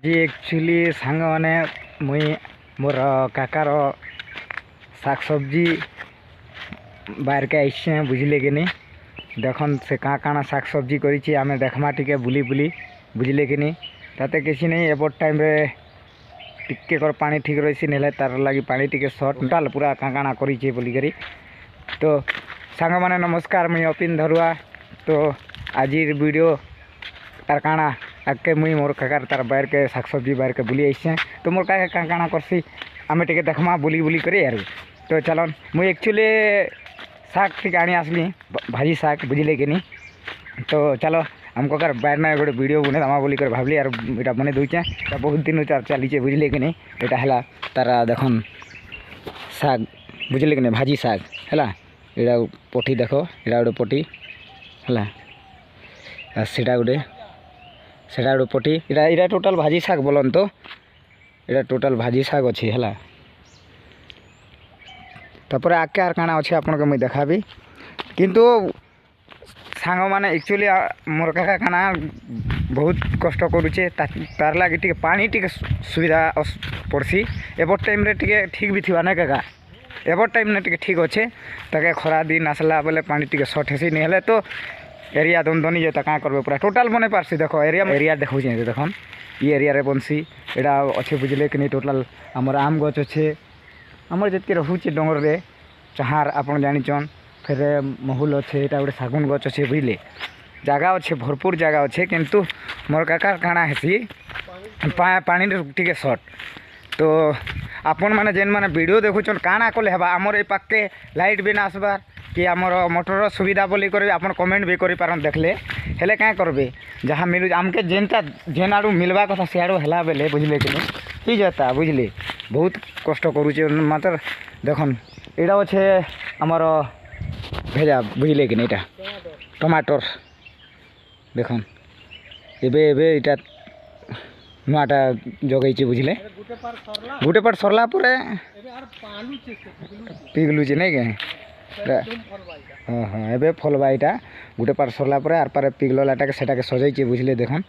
जी actually सांग मैंने मुई मोर काकार शाग सब्जी बाहर के आइसे बुझले कि नहीं देखन से कहाँ कहाँ शाग सब्जी करी आम देखमा टे बुली बुली बुझले कि नहीं ताते किसी नहीं एबट टाइम रे टिके कर पानी ठीक रही ना तार लगी पानी टिके सर्ट टोटाल पूरा कहाँ कहाँ करी बोलिक तो सांग मैंने नमस्कार मुई अपिन धरुआ तो आज वीडियो तार काଣା आगे मुई मोर काकार तार बाहर के शाग सब्जी बाहर के बुली आइसे तो मोर काका काଣା काଣା करसी आम टे देखमा बुली बुली कर यार तो चलन मुई एक्चुअली शाग टे आनी आसली भाजी शाग बुझले कि नहीं तो चलो हम काकार बाहर ना गोटे वीडियो बने दमा बोली कर भावली यार इटा बने दूचे बहुत दिन चलीचे बुझले कि नहीं यहाँ है तार देखन शाग बुझले कि नहीं भाजी शाग है यहाँ पटी देख यहाँ गोटे पटी है सीटा गोटे सेटा गोटे पटी इटा टोटाल भाजी शाग बोलन तो इटा टोटाल भाजी शाग अच्छी है तापर आगे आर काଣା अच्छे आपन को मुझे देखाबी किंतु सांग माने एक्चुअली मोर काका काଣା बहुत कष्ट करुचे तार लगे टे पानी टे सुविधा पड़सी एबट टाइम रे टे ठीक भी थी ना काका एबट टाइम ने टे ठीक अच्छे ताके खरा दिन आसला बेले पानी टे सर्ट हेसी नहीं हेले तो एरिया दनदनी जो क्या करबे पूरा टोटाल बने पार्सी देख एरिया देखो देखन ये एरिया रे बनसी एटा अच्छे बुझले कि नहीं टोटाल आमर आम गच अच्छे आमर जितके रोचे डोंगर रे चाहार आपन जानिचन फिर महुल अच्छे यहाँ गोटे शागुन गच अच्छे बुझले जगह अच्छे भरपूर जगह अच्छे किंतु मोर काका काଣା हेसी पानी टे सर्ट तो आपण मैंने जेन मैंने वीडियो देखुचन काଣା कले हेबा आमर ए पाके लाइट भी ना आसबार कि आमर मोटर सुविधा बोली कर आप कमेंट भी कर पारन देखले हेले क्या करबे जहाँ मिलू आमके जेनटा जेन आड़ू मिलवा कथा से आड़ू है बेले बुझले कि नहीं ही जाता बुझले बहुत कष्ट करुचे मात्र देखन यहाँ अच्छे आमर भेजा बुझले कि नहीं यहाँ टमाटर देखन एबे एबे इटा नुआटा जगैचे बुझले गोटे पार्ट सरला पिघलुचे नहीं के हाँ हाँ एबे फलबा यहाँ गोटे पार्ट सरला आर पारे पिघललाटा के सजाइचे बुझले देखन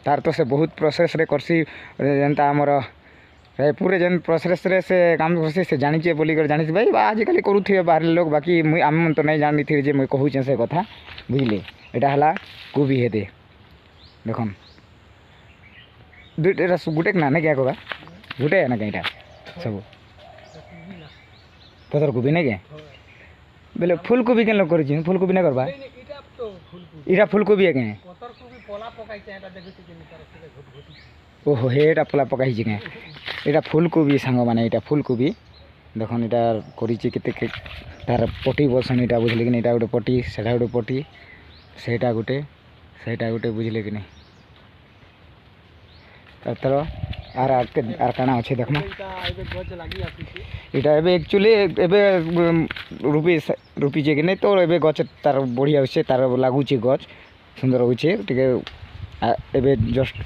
तार तो से बहुत प्रोसेस रे करसी जेनता आमर रायपुर जेन प्रोसेस रे से काम करसी से जानिचे बोली कर जानिस भाई आजिकल करुथे बाहर लोग बाकी मुई आम तो नहीं जानी थी जे मुई कहूचे से कथा बुझले एटा हला कोबी हेदे देखन दुईटा गोटे ना नहीं क्या कबा गोटे है ना कहीं सब पतर कोबी नहीं क्या बोले फूल कोबी के लोग कर फूल कोबी नहीं करवा इटा फूल कोबी है क्या ओहो हेटा पोला पकाई क्या यहाँ फूल कोबी सांग माने यहाँ फूल कोबी देखन यहाँ कर तार पटी बोलसन यहाँ बुझले कि नहीं यहाँ गोटे पटी सेटा गोटे पटी सेटा गोटे बुझले कि नहीं तर आर आर काଣା अच्छे देखमा इटा एबे एक्चुअली एबे रूपीचे कि नहीं तो एबे गच तार बढ़िया होचे तार लागुचे गच सुंदर होचे टिके एबे जस्ट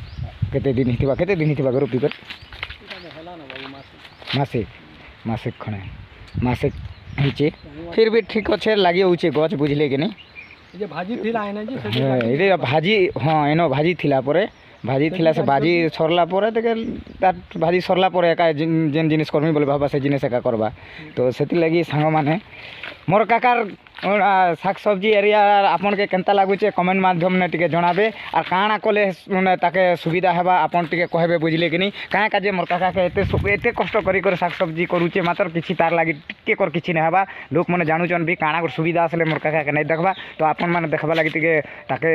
केते दिन हिथिबा रूपी कर मासे मासे खणे मासे हिचे फिर भी ठीक अच्छे लगे होचे गच बुझले कि नहीं ये भाजी थिला है ना जी ये भाजी हाँ एनो भाजी थिला परे भाजी थिला से भाजी सरला परे तो भाजी सरला परे एका जेन जिनिस करमी बोले भाबा से जिनिस एका करबा तो सेति लगी सांग माने मोर काकार शाग सब्जी एरिया आपन के केनता लागुचे कमेंट माध्यम ने टिके जणाबे और काଣା कले ताके सुविधा हेबा आपन टिके कहबे बुझले कि नहीं काहे काजे मोर काका के एते कष्ट करी कर शाग सब्जी करूचे मात्र किछि तार लागी टिके कर किछि नै हेबा लोक माने जानुचन भी काଣା कर सुविधा आसले मोर काका के नै देखबा तो आपन माने देखबा लागी टिके ताके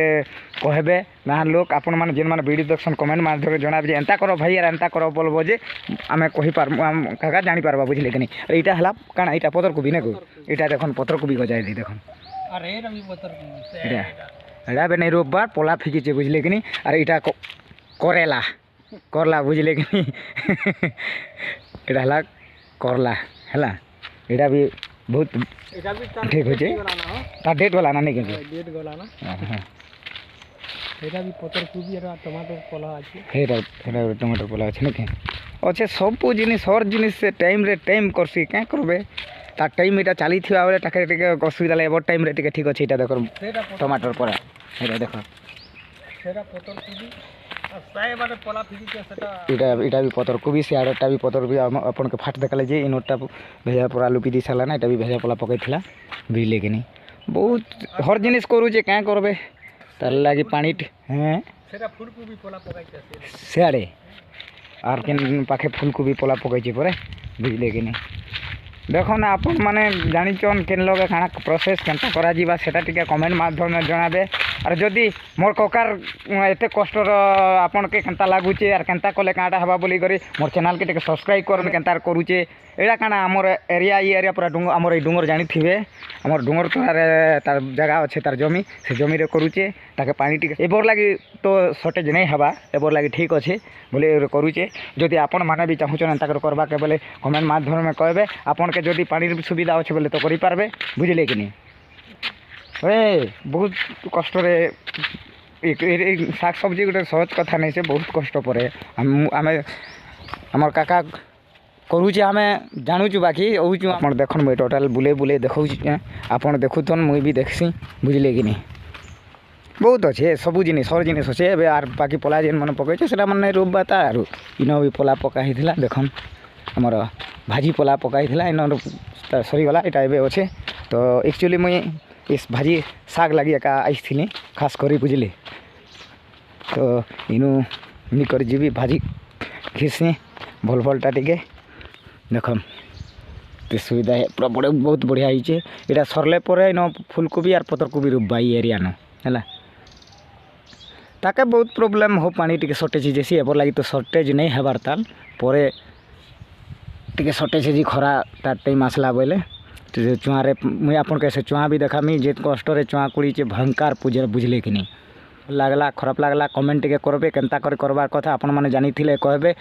कहबे ना लोक आपन माने जेन माने वीडियो देखसन कमेंट माध्यम जणाबे जे एंता करो भाई यार एंता करो बोलबो जे आमे कहि पार काका जानि पारबा बुझले कि नहीं एटा हला काଣା एटा पतर कोबी नै को एटा देखन पतर कोबी गजाय देखन अरे रवि पतर एटा बे नहीं रोबबार पोला फिकीचे बुझले कि नहीं अरे इटा करेला करला बुझले कि नहीं एटा हला करला हैला एटा भी बहुत ठीक होचे ता डेट वाला ना नहीं के डेट वाला ना हां एटा भी पतर कोबी और टमाटर पोला अछि एटा टमाटर पोला अछि नहीं अच्छे सब जिनिस हर जिनिस से टाइम रे टाइम करसी क्या करबे तार टाइम यहाँ चली बेले ताके टिके असुविधा लगे एबट टाइम टिके ठीक अच्छे यहाँ देख टमाटर पड़ा यहाँ देख ସାଏ ମାନେ ପଲା ଫିଜିକେ ସେଟା ଏଇଟା ବି ପତ୍ରକୋବି ସିଆଡ଼ଟା ବି ପତ୍ରକୋବି ଆପଣଙ୍କୁ ଫାଷ୍ଟ ଦେଖାଲେ ଯେ ଇନୋଟା ଭେଜା ପୋଡ଼ା ଲୁପି ଦେଇ ସାରିଲା ନା ଏଇଟା ବି ଭେଜା ପୋଲା ପକାଇଥିଲା ବୁଝିଲେ କି ନି ବହୁତ ହର ଜିନିଷ କରୁଛେ କାଁ କରବେ ତାର ଲାଗି ପାଣି ହେଁ ସେଟା ଫୁଲକୋବି ପଲା ପକାଇছে ସିଆଡ଼େ ଆର୍ କେନ୍ ପାଖେ ଫୁଲକୋବି ପୋଲା ପକାଇଛି ପରେ ବୁଝିଲେ କି ନି ଦେଖୁନ୍ ଆପଣ ମାନେ ଜାଣିଛନ୍ କେନ୍ ଲগে କାଣା ପ୍ରୋସେସ୍ କେନ୍ତା କରାଯିବା ସେଟା ଟିକେ କମେଣ୍ଟ ମାଧ୍ୟମରେ ଜଣାବେ ଆର୍ ଯଦି ମୋର୍ କକାର ଏତେ କଷ୍ଟର ଆପଣକେ କେନ୍ତା ଲାଗୁଛେ ଆର୍ କେନ୍ତା କଲେ କାଁଟା ହେବା ବୋଲି କରି ମୋର୍ ଚ୍ୟାନେଲ୍କେ ଟିକେ ସବସ୍କ୍ରାଇବ୍ କରବେ କେନ୍ତା କରୁଛେ ଏଇଟା କାଣା ଆମର ଏରିଆ ପୁରା ଆମର ଏଇ ଡୁଙ୍ଗର ଜାଣିଥିବେ ଆମର ଡୁଙ୍ଗର ତଳାରେ ତାର ଜାଗା ଅଛେ ତାର ଜମି ସେ ଜମିରେ କରୁଛେ ତାକେ ପାଣି ଟିକେ ଏବର ଲାଗି ତ ସର୍ଟେଜ୍ ନାଇଁ ହେବା ଏବର ଲାଗି ଠିକ୍ ଅଛେ ବୋଲି କରୁଛେ ଯଦି ଆପଣମାନେ ବି ଚାହୁଁଛନ୍ ଏନ୍ତା କରି କରବାକେ ବୋଲେ କମେଣ୍ଟ ମାଧ୍ୟମରେ କହିବେ ଆପଣକେ ଯଦି ପାଣିର ସୁବିଧା ଅଛେ ବୋଲେ ତ କରିପାରବେ ବୁଝିଲେ କି ନି ଏ ବହୁତ କଷ୍ଟରେ ଶାଗ ସବଜି ଗୋଟେ ସହଜ କଥା ନାହିଁ ସେ ବହୁତ କଷ୍ଟ ପରେ ଆମେ ଆମର କାକା କରୁଛେ ଆମେ ଜାଣୁଛୁ ବାକି ହଉଛୁ ଆପଣ ଦେଖୁନ୍ ମୁଇଁ ଟୋଟାଲ୍ ବୁଲେଇ ଦେଖାଉଛି ଆପଣ ଦେଖୁଥନ୍ ମୁଇଁ ବି ଦେଖ୍ସି ବୁଝିଲେ କି ନି ବହୁତ ଅଛେ ସବୁ ଜିନିଷ ହର ଜିନିଷ ଅଛେ ଏବେ ଆର୍ ବାକି ପଲା ଯେନ୍ ମାନେ ପକାଇଛେ ସେଟା ମାନେ ରୋବା ତା ଆରୁ ଇନ ବି ପଲା ପକା ହେଇଥିଲା ଦେଖନ୍ ଆମର ଭାଜି ପଲା ପକା ହେଇଥିଲା ଇନ ସରିଗଲା ଏଇଟା ଏବେ ଅଛେ ତ ଆକ୍ଚୁଆଲି ମୁଇଁ ଏ ଭାଜି ଶାଗ ଲାଗି ଏକା ଆସିଥିଲି ଖାସ୍ କରି ବୁଝିଲେ ତ ଇନୁ କରି ଯିବି ଭାଜି ଖିସି ଭଲଟା ଟିକେ ଦେଖନ୍ ଏତେ ସୁବିଧା ପୁରା ବହୁତ ବଢ଼ିଆ ହେଇଛେ ଏଇଟା ସରିଲେ ପରେ ଇନ ଫୁଲକୋବି ଆର୍ ପତ୍ରକୋବି ରୋବା ଇ ଏରିଆନ ହେଲା ତାକେ ବହୁତ ପ୍ରୋବ୍ଲେମ୍ ହଉ ପାଣି ଟିକେ ସର୍ଟେଜ୍ ହେଇଯାଏସି ଏପର ଲାଗି ତ ସର୍ଟେଜ୍ ନାଇଁ ହେବାର୍ ତାଲ୍ ପରେ ଟିକେ ସର୍ଟେଜ୍ ହେଇଛି ଖରା ତାର ଟାଇମ୍ ଆସିଲା ବୋଇଲେ ଚୁଆଁରେ ମୁଇଁ ଆପଣକେ ସେ ଚୁଆଁ ବି ଦେখামি ଯେ କଷ୍ଟରେ ଚୁଆଁ କୁଡ଼ିଛେ ଭୟଙ୍କର ବୁଝିଲେ କି ନି লাগলা ଖରାପ লাগଲା କମେଣ୍ଟ ଟିକେ କରବେ କେନ୍ତା କରି କରବାର୍ କଥା ଆପଣମାନେ ଜାଣିଥିଲେ କହିବେ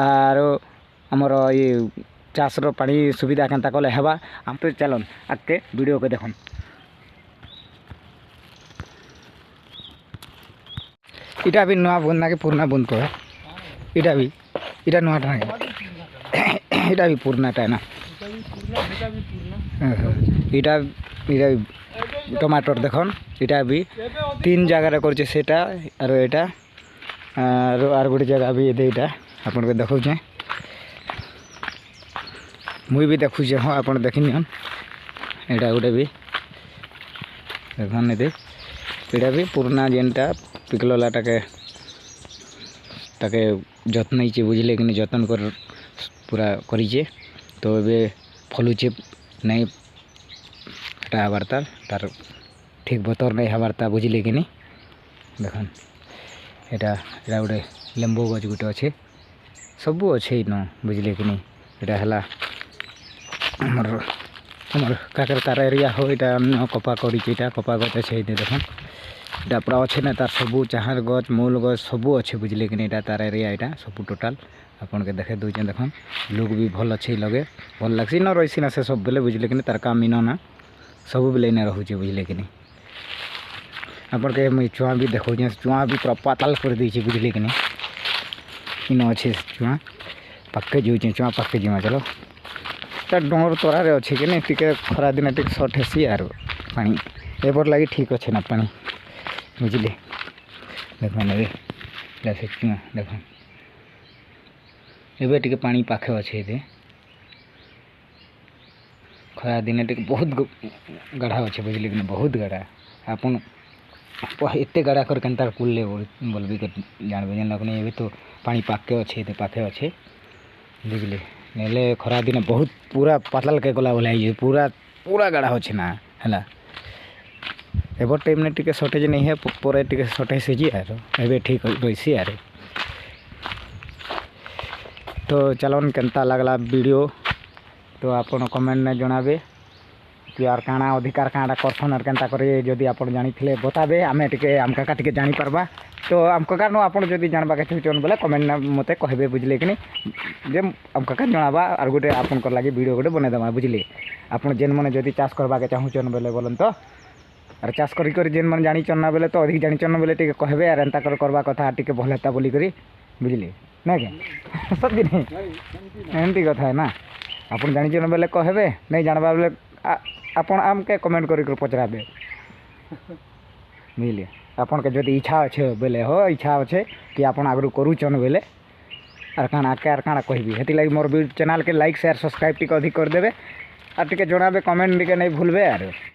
ଆରୁ ଆମର ଇ ଚାଷର ପାଣି ସୁବିଧା କେନ୍ତା କଲେ ହେବା ଆମ ତ ଚାଲନ୍ ଆଗକେ ଭିଡ଼ିଓକେ ଦେଖନ୍ ଇଟା ବି ନୂଆ ବୁନ୍ଦ୍ ନାକି ପୁରୁଣା ବୁନ୍ଦ୍ କହେ ଇଟା ନୂଆଟା ନାକି ଇଟା ବି ପୁରୁଣାଟା ନା ଇଟା ଟମାଟର ଦେଖନ୍ ଇଟା ବି 3 ଜାଗାରେ କରୁଛେ ସେଟା ଆରୁ ଏଇଟା ଆରୁ ଗୋଟେ ଜାଗା ବି ଏଇଟା ଆପଣଙ୍କୁ ଦେଖାଉଛେ ମୁଇଁ ବି ଦେଖୁଛେ ହଁ ଆପଣ ଦେଖିନିଅନ୍ ଏଇଟା ଗୋଟେ ବି ଦେଖନ୍ ଏଇଟା ବି ପୁରୁଣା ଯେନ୍ଟା ପିକଲଲାଟାକେ ତାକେ ଯତ୍ନ ନେଇଛେ ବୁଝିଲେ କି ଯତ୍ନ କରି ପୁରା କରିଛେ ତ ଏବେ ଫଲୁଛେ ନାଇଁ ଏଟା ହେବାର୍ ତାର ଠିକ୍ ବତର ନାଇଁ ହେବାର୍ ତା ବୁଝିଲେ କି ନି ଦେଖନ୍ ଏଇଟା ଗୋଟେ ଲେମ୍ବୁ ଗଛ ଗୋଟେ ଅଛେ ସବୁ ଅଛେ ଇନ ବୁଝିଲେ କି ନି ଏଇଟା ହେଲା ଆମର କାକର ତାର ଏରିଆ ହଉ ଏଇଟା କପା କରିଛି ଏଇଟା କପା ଗଛ ଅଛେ ଏଇଠି ଦେଖନ୍ ଏଇଟା ପୁରା ଅଛେ ନା ତାର ସବୁ ଚାହାର ଗଛ ମୂଲ ଗଛ ସବୁ ଅଛେ ବୁଝିଲେ କି ନି ଏଇଟା ତାର ଏରିଆ ଏଇଟା ସବୁ ଟୋଟାଲ୍ ଆପଣକେ ଦେଖାଇ ଦେଉଛେ ଦେଖନ୍ ଲୁକ୍ ବି ଭଲ୍ ଅଛେ ଲଗେ ଭଲ୍ ଲାଗ୍ସି ନ ରହିସି ନା ସେ ସବୁ ବେଲେ ବୁଝିଲେ କି ନି ତାର କାମ ଇନ ନା ସବୁବେଲେ ଇନେ ରହୁଛେ ବୁଝିଲେ କି ନି ଆପଣକେ ମୁଇଁ ଚୁଆଁ ବି ଦେଖାଉଛେ ଚୁଆଁ ବି ପୁରା ପାତାଲ କରିଦେଇଛେ ବୁଝିଲେ କି ନି ଇନ ଅଛେ ଚୁଆଁ ପାଖକେ ଯାଉଛେ ଚୁଆଁ ପାଖକେ ଯିମା ଚଲ ତା ଡଙ୍ଗର ତରାରେ ଅଛେ କି ନି ଟିକେ ଖରାଦିନେ ଟିକେ ସର୍ଟ ହେସି ଆରୁ ପାଣି ଏପର ଲାଗି ଠିକ୍ ଅଛେ ନା ପାଣି ବୁଝିଲେ ଦେଖନ୍ ଏବେ ସେ ଚୁଆଁ ଦେଖନ୍ ଏବେ ଟିକେ ପାଣି ପାଖେ ଅଛେ ଏତେ ଖରା ଦିନେ ଟିକେ ବହୁତ ଗାଢ଼ା ଅଛେ ବୁଝିଲେ କି ବହୁତ ଗାଢ଼ା ଆପଣ ଏତେ ଗାଢ଼ା କରି କେନ୍ତା କୁଲ୍ଲେ ବୋଲବି ଜାଣବେ ଯେନ୍ତା କି ଏବେ ତ ପାଣି ପାଖେ ଅଛେ ଏତେ ପାଖେ ଅଛେ ବୁଝିଲେ ନେଲେ ଖରା ଦିନେ ବହୁତ ପୁରା ପାତଲାକେ ଗଲା ଭଳିଆ ହେଇଯାଏ ପୁରା ଗାଢ଼ା ଅଛେ ନା ହେଲା ଏଭର ଟାଇମ୍ରେ ଟିକେ ସର୍ଟେଜ୍ ନେଇ ହେ ପରେ ଟିକେ ସର୍ଟେଜ୍ ହେଇଛି ଆରୁ ଏବେ ଠିକ୍ ରହିସି ଆରୁ ତ ଚାଲନ୍ କେନ୍ତା ଲାଗଲା ଭିଡ଼ିଓ ତ ଆପଣ କମେଣ୍ଟରେ ଜଣାବେ କି ଆର୍ କାଣା ଅଧିକାର କାଣାଟା କରସନ୍ ଆର୍ କେନ୍ତା କରି ଯଦି ଆପଣ ଜାଣିଥିଲେ ବତାବେ ଆମେ ଟିକେ ଆମ କାକା ଟିକେ ଜାଣିପାରବା ତ ଆମ କାକାନୁ ଆପଣ ଯଦି ଜାଣବାକେ ଚାହୁଁଛନ୍ ବୋଲେ କମେଣ୍ଟ ମୋତେ କହିବେ ବୁଝିଲେ କି ନି ଯେ ଆମ କାକା ଜଣାବା ଆର୍ ଗୋଟେ ଆପଣଙ୍କର ଲାଗି ଭିଡ଼ିଓ ଗୋଟେ ବନେଇଦେବା ବୁଝିଲେ ଆପଣ ଯେନ୍ମାନେ ଯଦି ଚାଷ କରବାକେ ଚାହୁଁଛନ୍ ବୋଲେ ବୋଲନ୍ ତ ଆର୍ ଚାଷ କରି ଯେନ୍ ମାନେ ଜାଣିଛନ୍ ନା ବୋଲେ ତ ଅଧିକ ଜାଣିଛନ୍ ବୋଲେ ଟିକେ କହିବେ ଆର୍ ଏନ୍ତା କରି କରବା କଥା ଟିକେ ଭଲ ହେତା ବୋଲିକରି ବୁଝିଲେ ନାଇଁ କେଁ ସତ୍ୟ ନାଇଁ ଏମିତି କଥା ନା ଆପଣ ଜାଣିଛନ୍ ବୋଲେ କହିବେ ନାଇଁ ଜାଣବା ବୋଲେ ଆପଣ ଆମକେ କମେଣ୍ଟ କରି ପଚରାବେ ବୁଝିଲେ ଆପଣକେ ଯଦି ଇଚ୍ଛା ଅଛେ ବେଲେ ହୋ ଇଚ୍ଛା ଅଛେ କି ଆପଣ ଆଗରୁ କରୁଛନ୍ ବେଲେ ଆର୍ କାଣା କହିବି ହେଥିଲାଗି ମୋର ଚ୍ୟାନେଲ୍କେ ଲାଇକ୍ ସେୟାର ସବସ୍କ୍ରାଇବ୍ ଟିକେ ଅଧିକ କରିଦେବେ আর ଟିକେ ଜଣାବେ କମେଣ୍ଟ ଟିକେ ନେଇ ଭୁଲବେ ଆରୁ